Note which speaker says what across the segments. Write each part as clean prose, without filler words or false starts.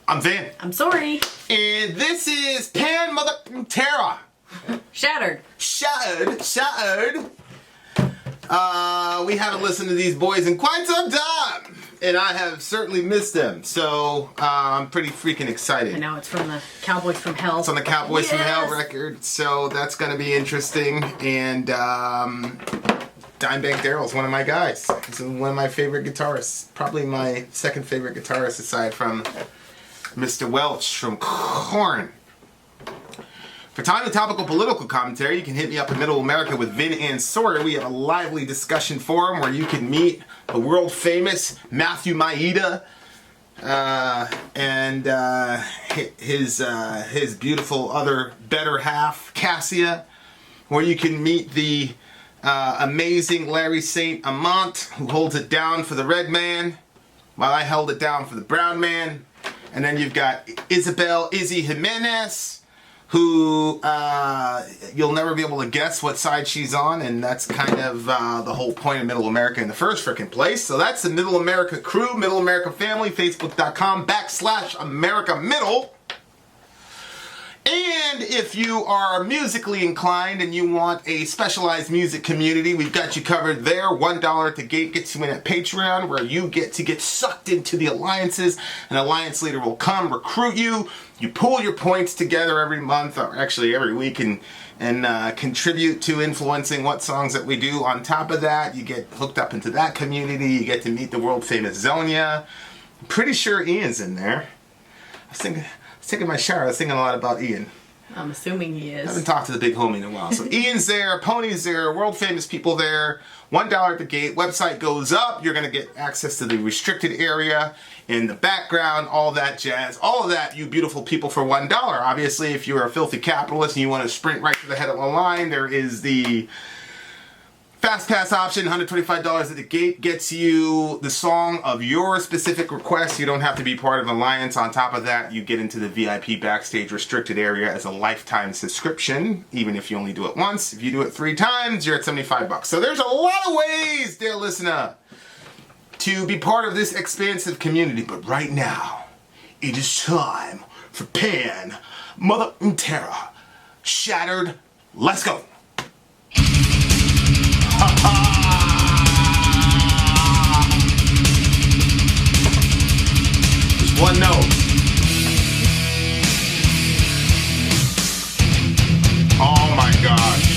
Speaker 1: I'm Vin.
Speaker 2: I'm Sori.
Speaker 1: And this is Pantera
Speaker 2: Shattered.
Speaker 1: Shattered. We haven't listened to these boys in quite some time, and I have certainly missed them. So I'm pretty freaking excited.
Speaker 2: I know, it's from the Cowboys from Hell.
Speaker 1: It's on the Cowboys from Hell record, so that's going to be interesting. And Dimebag Darrell's one of my guys. He's one of my favorite guitarists. Probably my second favorite guitarist aside from Mr. Welch from Korn. For timely topical political commentary, you can hit me up in Middle America with Vin and Sori. We have a lively discussion forum where you can meet the world famous Matthew Maeda and his beautiful other better half, Cassia. Where you can meet the amazing Larry St. Amant, who holds it down for the red man, while I held it down for the brown man. And then you've got Izzy Jimenez, who you'll never be able to guess what side she's on, and that's kind of the whole point of Middle America in the first frickin' place. So that's the Middle America crew, Middle America family, Facebook.com/America Middle. And if you are musically inclined and you want a specialized music community, we've got you covered there. $1 at the gate gets you in at Patreon, where you get to get sucked into the alliances. An alliance leader will come recruit you. You pool your points together every month, or actually every week, and contribute to influencing what songs that we do. On top of that, you get hooked up into that community. You get to meet the world famous Zonia. I'm pretty sure Ian's in there. I was taking my shower. I was thinking a lot about Ian.
Speaker 2: I'm assuming he is.
Speaker 1: I haven't talked to the big homie in a while. So Ian's there, Pony's there, world famous people there. $1 at the gate. Website goes up. You're going to get access to the restricted area in the background, all that jazz. All of that, you beautiful people, for $1. Obviously, if you're a filthy capitalist and you want to sprint right to the head of the line, there is the Fast Pass option. $125 at the gate gets you the song of your specific request. You don't have to be part of an alliance. On top of that, you get into the VIP backstage restricted area as a lifetime subscription, even if you only do it once. If you do it 3 times, you're at $75. So there's a lot of ways, dear listener, to be part of this expansive community. But right now, it is time for Pantera Shattered. Let's go. Just one note. Oh my gosh.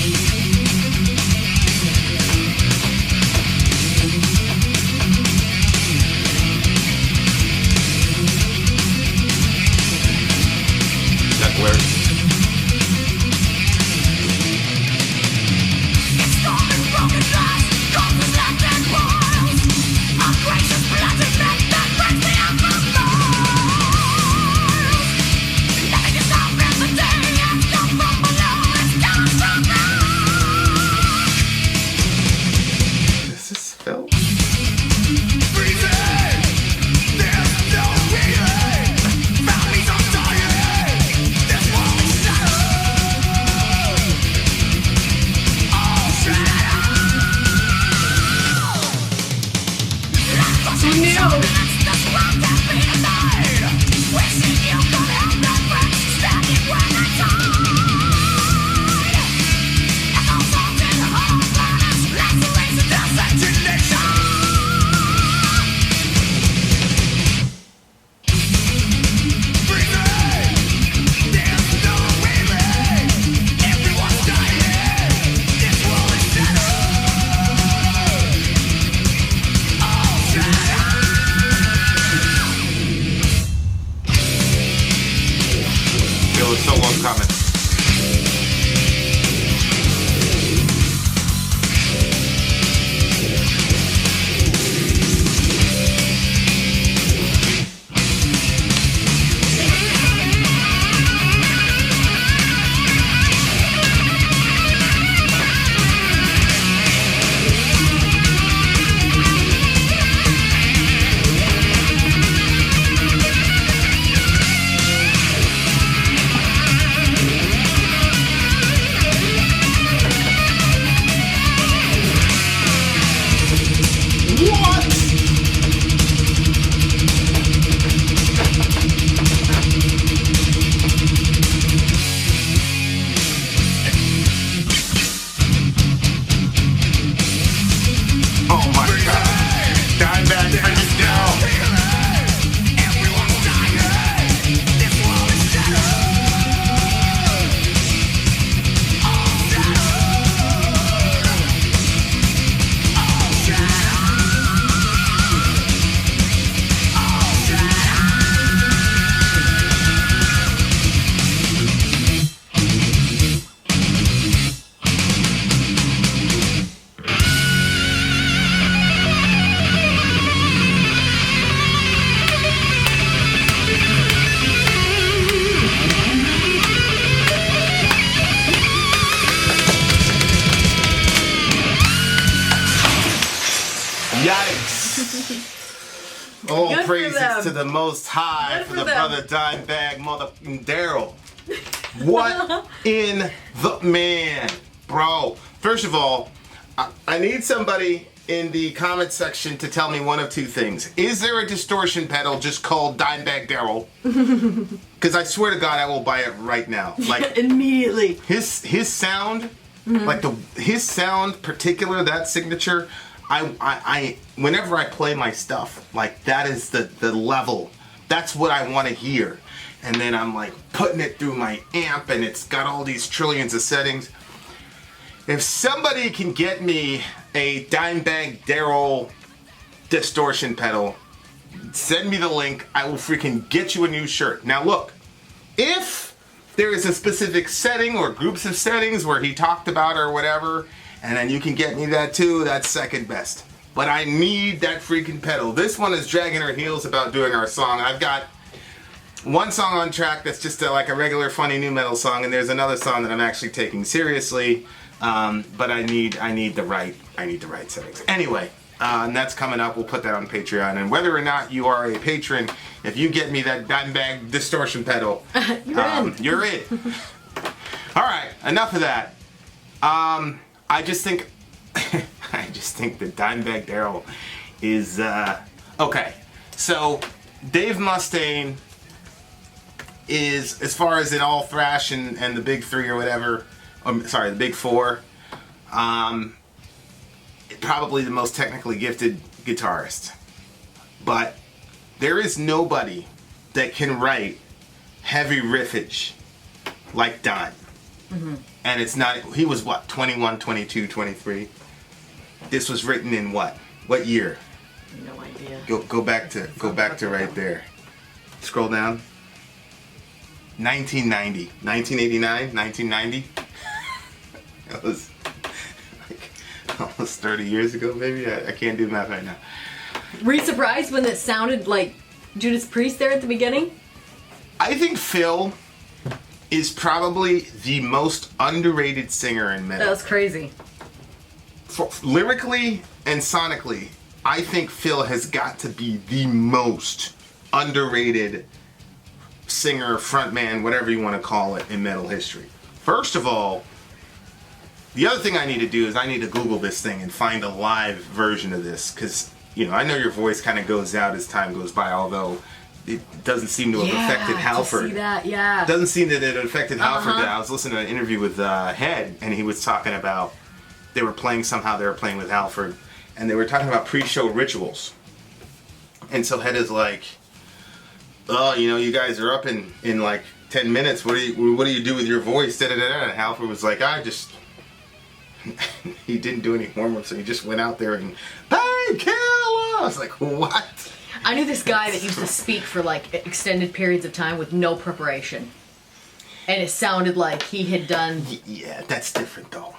Speaker 1: That glare. Dimebag freaking down. Yikes. All
Speaker 2: Good for
Speaker 1: praises
Speaker 2: them.
Speaker 1: to the Most High
Speaker 2: Good
Speaker 1: for
Speaker 2: for
Speaker 1: the
Speaker 2: them.
Speaker 1: brother Dimebag motherfucking Daryl. What in the man? Bro, first of all, I need somebody in the comment section to tell me one of two things. Is there a distortion pedal just called Dimebag Daryl? Because I swear to God, I will buy it right now. Like
Speaker 2: Immediately.
Speaker 1: his sound, like his sound, particular that signature. I whenever I play my stuff, like that is the level. That's what I want to hear. And then I'm like putting it through my amp, and it's got all these trillions of settings. If somebody can get me a Dimebag Daryl distortion pedal, send me the link. I will freaking get you a new shirt. Now look, if there is a specific setting or groups of settings where he talked about or whatever, and then you can get me that too, that's second best. But I need that freaking pedal. This one is dragging her heels about doing our song. I've got one song on track that's just like a regular funny new metal song, and there's another song that I'm actually taking seriously. But I need the right settings. Anyway, and that's coming up. We'll put that on Patreon. And whether or not you are a patron, if you get me that Dimebag distortion pedal, you're in. All right, enough of that. I just think that Dimebag Daryl is okay. So Dave Mustaine is, as far as in all thrash and the big three or whatever. The big four. Probably the most technically gifted guitarist. But there is nobody that can write heavy riffage like Dime. Mm-hmm. And it's not, he was what, 21, 22, 23? This was written in what? What year?
Speaker 2: No idea.
Speaker 1: Go back to right there. Scroll down. 1990. 1989? 1990? That was like almost 30 years ago, maybe? I can't do math right now.
Speaker 2: Were you surprised when it sounded like Judas Priest there at the beginning?
Speaker 1: I think Phil is probably the most underrated singer in metal.
Speaker 2: That was crazy.
Speaker 1: Lyrically and sonically, I think Phil has got to be the most underrated singer, frontman, whatever you want to call it, in metal history. First of all, the other thing I need to do is I need to Google this thing and find a live version of this, because, you know, I know your voice kind of goes out as time goes by, although it doesn't seem to have affected Halford.
Speaker 2: To see that, yeah.
Speaker 1: It doesn't seem that it affected Halford. I was listening to an interview with Head, and he was talking about they were playing with Halford, and they were talking about pre-show rituals. And so Head is like, oh, you know, you guys are up in like 10 minutes. What do you do with your voice? Da, da, da, da. And Halford was like, he didn't do any warm-up, so he just went out there and Painkiller! I was like, what?
Speaker 2: I knew this guy that used to speak for like extended periods of time with no preparation. And it sounded like he had done...
Speaker 1: Yeah, that's different though.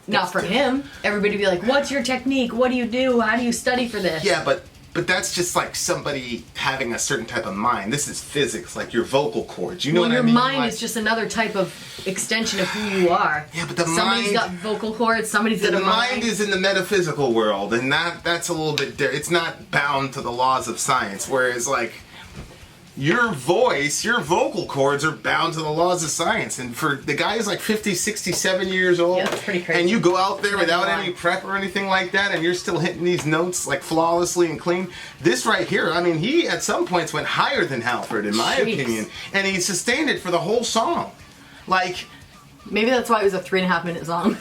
Speaker 2: Not for him. Everybody would be like, what's your technique? What do you do? How do you study for this?
Speaker 1: Yeah, but that's just like somebody having a certain type of mind. This is physics, like your vocal cords. You know what I mean?
Speaker 2: Your mind is just another type of extension of who you are.
Speaker 1: Yeah, but
Speaker 2: somebody's got vocal cords, somebody's got a mind.
Speaker 1: The mind is in the metaphysical world, and that's a little bit different. It's not bound to the laws of science, whereas like your voice, your vocal cords are bound to the laws of science. And for the guy who's like 50, 67 years old,
Speaker 2: yeah, that's pretty crazy.
Speaker 1: And you go out there without any prep or anything like that, and you're still hitting these notes like flawlessly and clean. This right here, I mean, he at some points went higher than Halford, in my opinion, and he sustained it for the whole song. Like,
Speaker 2: maybe that's why it was a 3.5 minute song.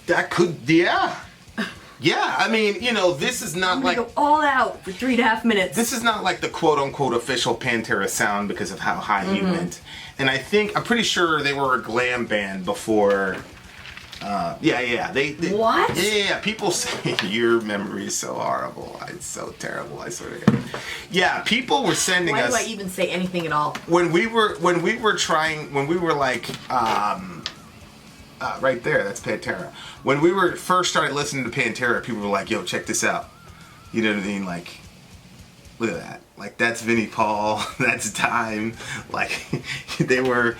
Speaker 1: that could, yeah. Yeah, I mean, you know, this is not
Speaker 2: I'm
Speaker 1: like
Speaker 2: gonna go all out for 3.5 minutes.
Speaker 1: this is not like the quote unquote official Pantera sound because of how high he went. And I'm pretty sure they were a glam band before. They
Speaker 2: What?
Speaker 1: Yeah, people say your memory is so horrible. It's so terrible. I swear to God. Yeah, people were sending
Speaker 2: Why
Speaker 1: us.
Speaker 2: do I even say anything at all?
Speaker 1: When we were like right there, that's Pantera. When we were first started listening to Pantera, people were like, "Yo, check this out." You know what I mean? Like, look at that. Like, that's Vinnie Paul. That's Dime. Like, they were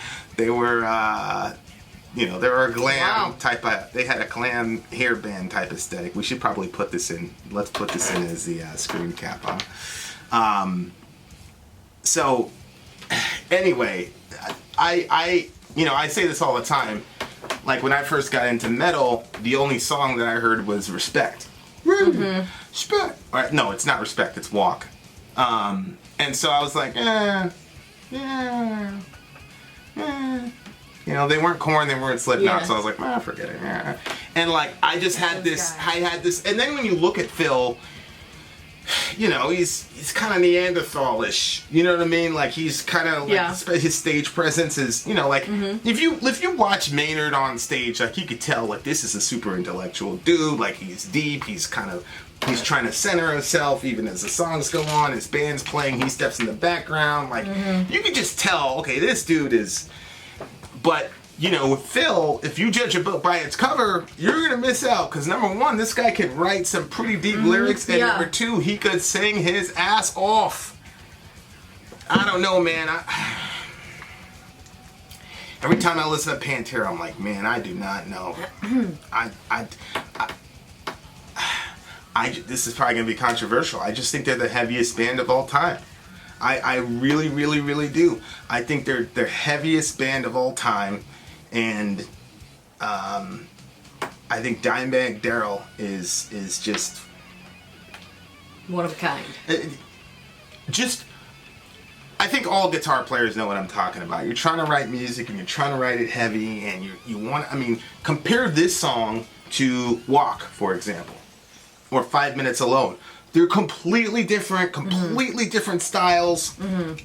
Speaker 1: you know, they were a glam type of. They had a glam hair band type aesthetic. We should probably put this in. Let's put this in as the screen cap on. So, anyway, I say this all the time. Like, when I first got into metal, the only song that I heard was Respect. Respect. Or, no, it's not Respect, it's Walk. And so I was like, You know, they weren't Korn, they weren't Slipknot, so I was like, forget it. And like, I just had this, and then when you look at Phil, you know, he's kind of Neanderthalish. You know what I mean? Like, he's kind of like his stage presence is, you know, like if you watch Maynard on stage, like, you could tell like this is a super intellectual dude. Like, he's deep. He's trying to center himself even as the songs go on. His band's playing. He steps in the background. Like, you could just tell. Okay, this dude is. But, you know, with Phil, if you judge a book by its cover, you're going to miss out. Because, number one, this guy could write some pretty deep lyrics. And number two, he could sing his ass off. I don't know, man. Every time I listen to Pantera, I'm like, man, I do not know. This is probably going to be controversial. I just think they're the heaviest band of all time. I really, really, really do. I think they're the heaviest band of all time, and I think Dimebag Darrell is just
Speaker 2: one of a kind.
Speaker 1: I think all guitar players know what I'm talking about. You're trying to write music and you're trying to write it heavy, and you want. I mean, compare this song to Walk, for example, or 5 Minutes Alone. They're completely different styles,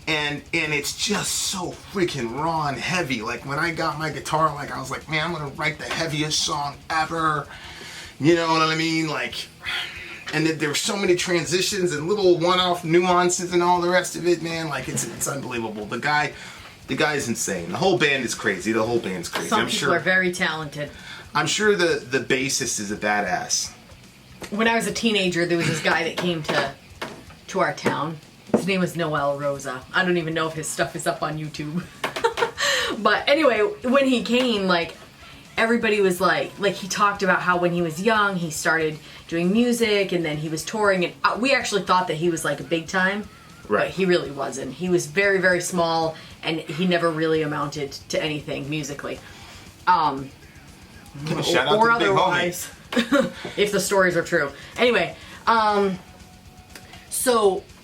Speaker 1: and it's just so freaking raw and heavy. Like, when I got my guitar, like, I was like, man, I'm gonna write the heaviest song ever. You know what I mean? Like, and there were so many transitions and little one-off nuances and all the rest of it, man. Like, it's unbelievable. The guy's insane. The whole band is crazy. The whole band's crazy.
Speaker 2: Some people are very talented.
Speaker 1: I'm sure the bassist is a badass.
Speaker 2: When I was a teenager, there was this guy that came to our town. His name was Noel Rosa. I don't even know if his stuff is up on YouTube. But anyway, when he came, like, everybody was like he talked about how when he was young, he started doing music, and then he was touring, and we actually thought that he was like a big time,
Speaker 1: right?
Speaker 2: But he really wasn't. He was very, very small, and he never really amounted to anything musically.
Speaker 1: Shout out
Speaker 2: or
Speaker 1: to the big
Speaker 2: otherwise. If the stories are true. Anyway,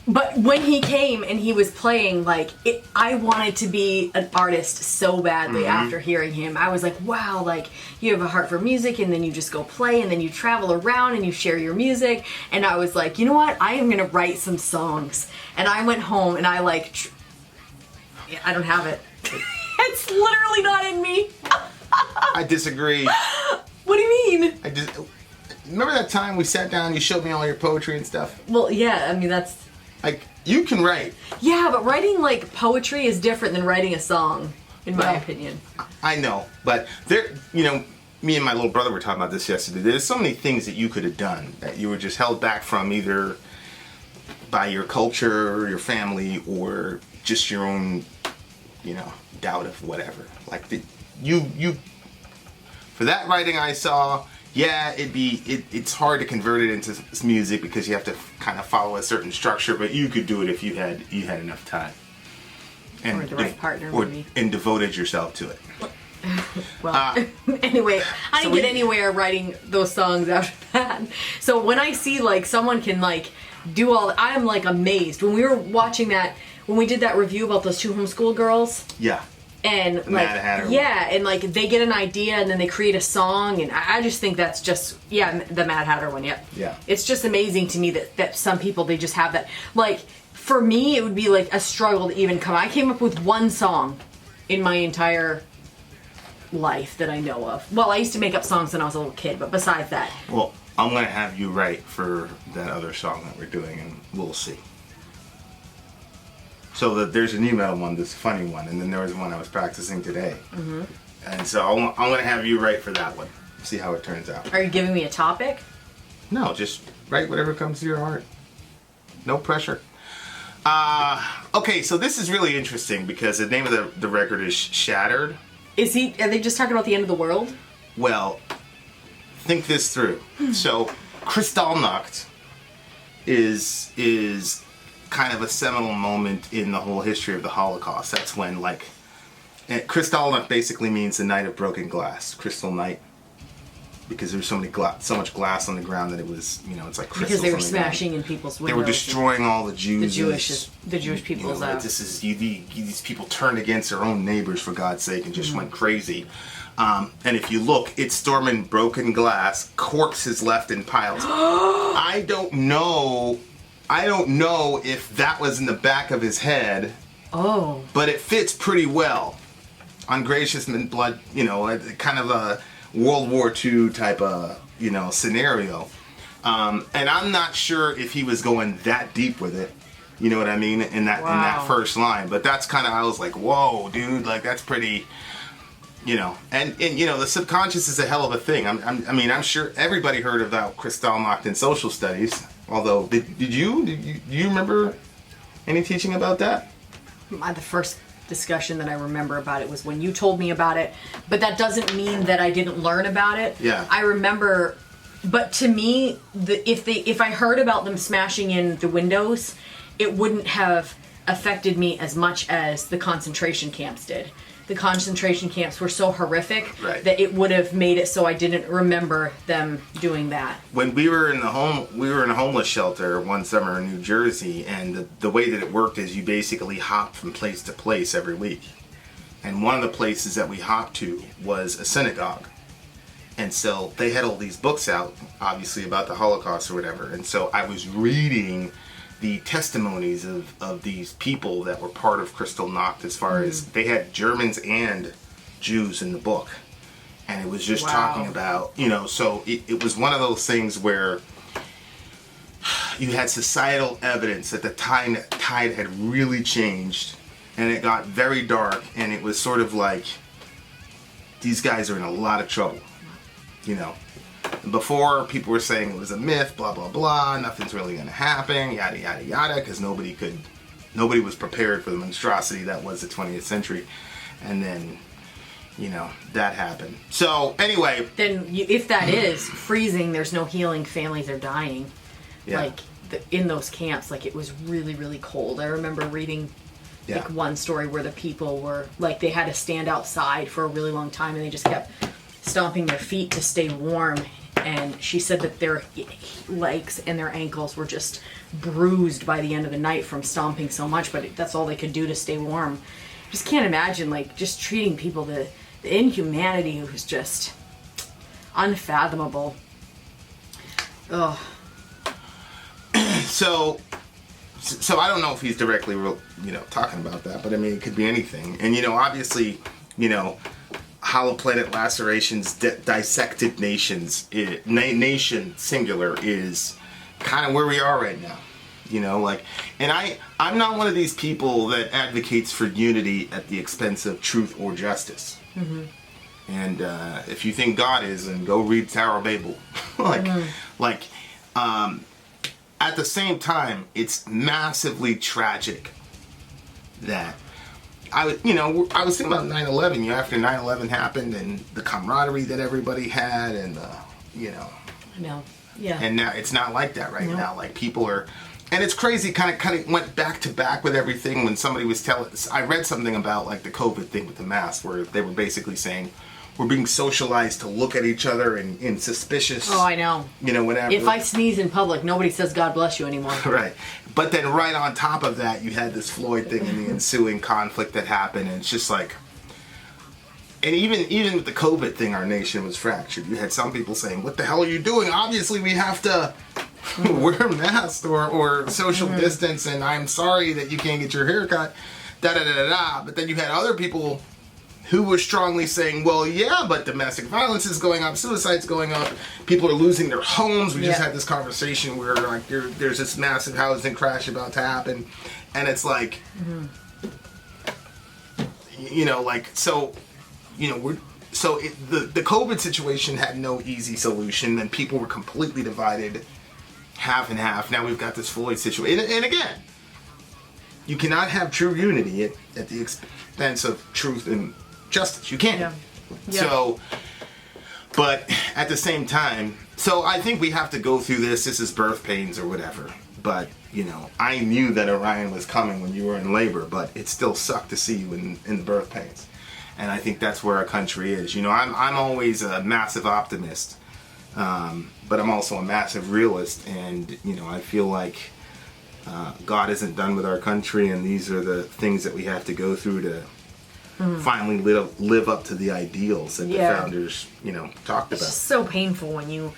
Speaker 2: but when he came and he was playing, like, I wanted to be an artist so badly after hearing him. I was like, wow, like, you have a heart for music, and then you just go play, and then you travel around and you share your music. And I was like, you know what? I am going to write some songs. And I went home and I don't have it. It's literally not in me.
Speaker 1: I disagree.
Speaker 2: What do you mean?
Speaker 1: Remember that time we sat down and you showed me all your poetry and stuff?
Speaker 2: Well, yeah, I mean, that's...
Speaker 1: Like, you can write.
Speaker 2: Yeah, but writing, like, poetry is different than writing a song, in my opinion.
Speaker 1: I know, but you know, me and my little brother were talking about this yesterday. There's so many things that you could have done that you were just held back from, either by your culture or your family or just your own, you know, doubt of whatever. Like, for that writing I saw, yeah, it's hard to convert it into music because you have to kind of follow a certain structure, but you could do it if you had enough time. And
Speaker 2: or the right partner, maybe.
Speaker 1: And devoted yourself to it.
Speaker 2: Well, anyway, I didn't get anywhere writing those songs after that. So when I see, like, someone can, like, do all... I'm, like, amazed. When we were watching that... When we did that review about those two homeschool girls...
Speaker 1: Yeah.
Speaker 2: And like,
Speaker 1: Mad Hatter.
Speaker 2: yeah, and like they get an idea and then they create a song, and I just think that's just, yeah, the Mad Hatter one. Yep.
Speaker 1: Yeah.
Speaker 2: It's just amazing to me that some people, they just have that. Like for me, it would be like a struggle to even come. I came up with one song in my entire life that I know of. Well, I used to make up songs when I was a little kid, but besides that,
Speaker 1: Well, I'm going to have you write for that other song that we're doing, and we'll see. So there's an email one, this funny one, and then there was one I was practicing today. Mm-hmm. And so I'm going to have you write for that one. See how it turns out.
Speaker 2: are you giving me a topic?
Speaker 1: No, just write whatever comes to your heart. No pressure. Okay, so this is really interesting because the name of the record is Shattered.
Speaker 2: Are they just talking about the end of the world?
Speaker 1: Well, think this through. So, Kristallnacht is kind of a seminal moment in the whole history of the Holocaust. That's when, like, Kristallnacht basically means the night of broken glass, crystal night, because there's so much glass on the ground that it was, it's like crystals.
Speaker 2: Because they were
Speaker 1: on the ground.
Speaker 2: smashing in people's windows.
Speaker 1: They were destroying all the Jews.
Speaker 2: The Jewish people's.
Speaker 1: Like, these people turned against their own neighbors, for God's sake, and just went crazy. And if you look, it's storming broken glass, corpses left in piles. I don't know if that was in the back of his head.
Speaker 2: Oh.
Speaker 1: But it fits pretty well. Ungracious blood, kind of a World War II type of, scenario. And I'm not sure if he was going that deep with it. You know what I mean? In that first line. But that's kind of, I was like, whoa, dude, like that's pretty, and the subconscious is a hell of a thing. I'm sure everybody heard about Kristallnacht in social studies. Although, do you remember any teaching about that?
Speaker 2: The first discussion that I remember about it was when you told me about it, but that doesn't mean that I didn't learn about it.
Speaker 1: Yeah.
Speaker 2: I remember, but to me, if I heard about them smashing in the windows, it wouldn't have affected me as much as the concentration camps did. The concentration camps were so horrific that it would have made it so I didn't remember them doing that.
Speaker 1: When we were in a homeless shelter one summer in New Jersey, and the way that it worked is you basically hopped from place to place every week. And one of the places that we hopped to was a synagogue. And so they had all these books out, obviously about the Holocaust or whatever. And so I was reading the testimonies of these people that were part of Kristallnacht, as far as they had Germans and Jews in the book. And it was just talking about, so it was one of those things where you had societal evidence that the tide had really changed, and it got very dark, and it was sort of like, these guys are in a lot of trouble, Before, people were saying it was a myth, blah, blah, blah, nothing's really going to happen, yada, yada, yada, because nobody was prepared for the monstrosity that was the 20th century. And then, that happened. So, anyway.
Speaker 2: Then, if that is freezing, there's no healing, families are dying.
Speaker 1: Yeah.
Speaker 2: Like, in those camps, like, it was really, really cold. I remember reading, like, one story where the people were, like, they had to stand outside for a really long time, and they just kept stomping their feet to stay warm. And she said that their legs and their ankles were just bruised by the end of the night from stomping so much, but that's all they could do to stay warm. Just can't imagine, like, just treating people, the inhumanity was just unfathomable. Ugh.
Speaker 1: So I don't know if he's directly, talking about that, but I mean, it could be anything. And, obviously, Hollow Planet Lacerations, Dissected Nations, Nation singular is kind of where we are right now. And I'm not one of these people that advocates for unity at the expense of truth or justice. Mm-hmm. And if you think God is, then go read Tower of Babel. At the same time, it's massively tragic that I was thinking about 9/11. After 9/11 happened, and the camaraderie that everybody had, and
Speaker 2: No. Yeah.
Speaker 1: And now it's not like that right now. Like, people are, and it's crazy. Kind of went back to back with everything. When somebody was I read something about like the COVID thing with the mask, where they were basically saying we're being socialized to look at each other in suspicious.
Speaker 2: Oh, I know.
Speaker 1: Whatever.
Speaker 2: If I sneeze in public, nobody says God bless you anymore.
Speaker 1: Right. But then right on top of that, you had this Floyd thing and the ensuing conflict that happened, and it's just like, And even with the COVID thing, our nation was fractured. You had some people saying, what the hell are you doing? Obviously, we have to wear masks or social distance, and I'm sorry that you can't get your hair cut, da-da-da-da-da. But then you had other people who were strongly saying, well, yeah, but domestic violence is going up, suicide's going up, people are losing their homes. We just had this conversation where like there's this massive housing crash about to happen, and it's like, you know, like, so, you know, the COVID situation had no easy solution, and people were completely divided, half and half. Now we've got this Floyd situation, and again, you cannot have true unity at the expense of truth and justice. You can't.
Speaker 2: Yeah.
Speaker 1: So, but at the same time, so I think we have to go through this. This is birth pains or whatever. But, you know, I knew that Orion was coming when you were in labor, but it still sucked to see you in the birth pains. And I think that's where our country is. You know, I'm always a massive optimist, but I'm also a massive realist. And, you know, I feel like God isn't done with our country, and these are the things that we have to go through to finally live up to the ideals that the founders, you know, talked
Speaker 2: It's
Speaker 1: about.
Speaker 2: just so painful when you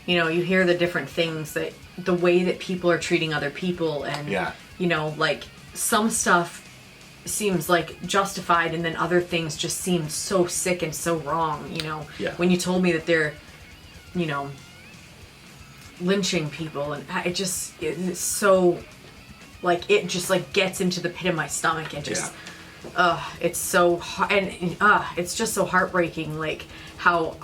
Speaker 2: know, you hear the different things, that the way that people are treating other people, and you know, like some stuff seems like justified, and then other things just seem so sick and so wrong. You know, when you told me that they're, you know, lynching people, and it's so, like, it just like gets into the pit of my stomach, and just it's so and it's just so heartbreaking, like how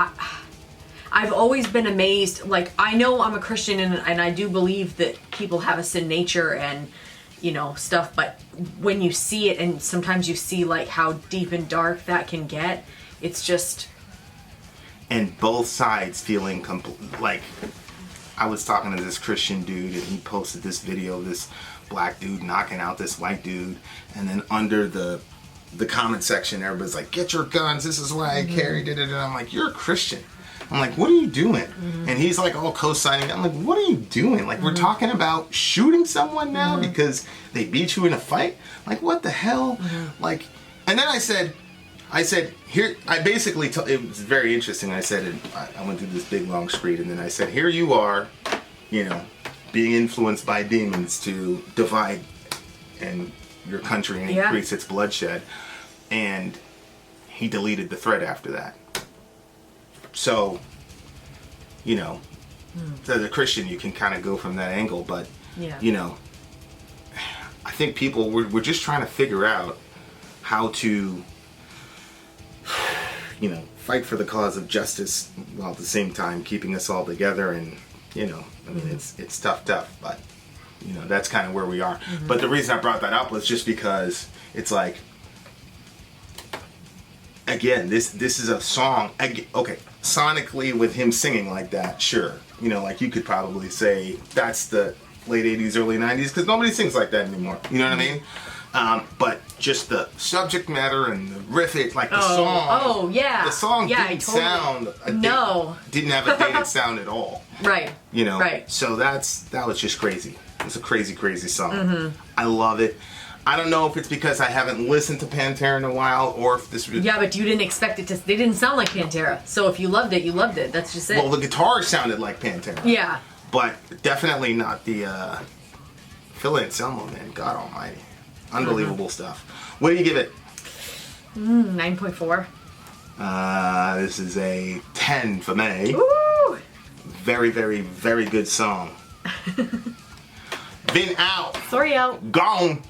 Speaker 2: I've always been amazed. Like, I know I'm a Christian, and I do believe that people have a sin nature and, you know, stuff, but when you see it, and sometimes you see like how deep and dark that can get, it's just,
Speaker 1: and both sides feeling like, I was talking to this Christian dude, and he posted this video of this black dude knocking out this white dude, and then under the comment section, everybody's like, get your guns, this is why I carried it. And I'm like, you're a Christian. I'm like, what are you doing? And he's like all co-signing. I'm like, what are you doing? Like, we're talking about shooting someone now because they beat you in a fight? Like, what the hell? Like, and then I said, here, I basically, it was very interesting. I said, I went through this big long screed, and then I said, here you are, you know, being influenced by demons to divide and your country and increase its bloodshed. And he deleted the thread after that. So, you know, as a Christian, you can kind of go from that angle, but, you know, I think people, we're just trying to figure out how to, you know, fight for the cause of justice while at the same time keeping us all together. And, you know, I mean, it's tough, but, you know, that's kind of where we are. But the reason I brought that up was just because it's like, again, this is a song, okay, sonically with him singing like that, sure. You know, like you could probably say that's the late 80s, early 90s, because nobody sings like that anymore. You know what I mean? But just the subject matter and the riff, like the song.
Speaker 2: Oh, yeah.
Speaker 1: The song didn't sound, didn't have a dated sound at all.
Speaker 2: Right.
Speaker 1: You know?
Speaker 2: Right.
Speaker 1: So that was just crazy. It's a crazy, crazy song. I love it. I don't know if it's because I haven't listened to Pantera in a while, or if this was...
Speaker 2: Yeah, but you didn't expect it to... They didn't sound like Pantera. So if you loved it, you loved it. That's just it.
Speaker 1: Well, the guitar sounded like Pantera.
Speaker 2: Yeah.
Speaker 1: But definitely not the... Phil Anselmo, man. God almighty. Unbelievable stuff. What do you give it?
Speaker 2: 9.4.
Speaker 1: This is a 10 for me.
Speaker 2: Woo!
Speaker 1: Very, very, very good song. Vin out.
Speaker 2: Sorry out.
Speaker 1: Gone.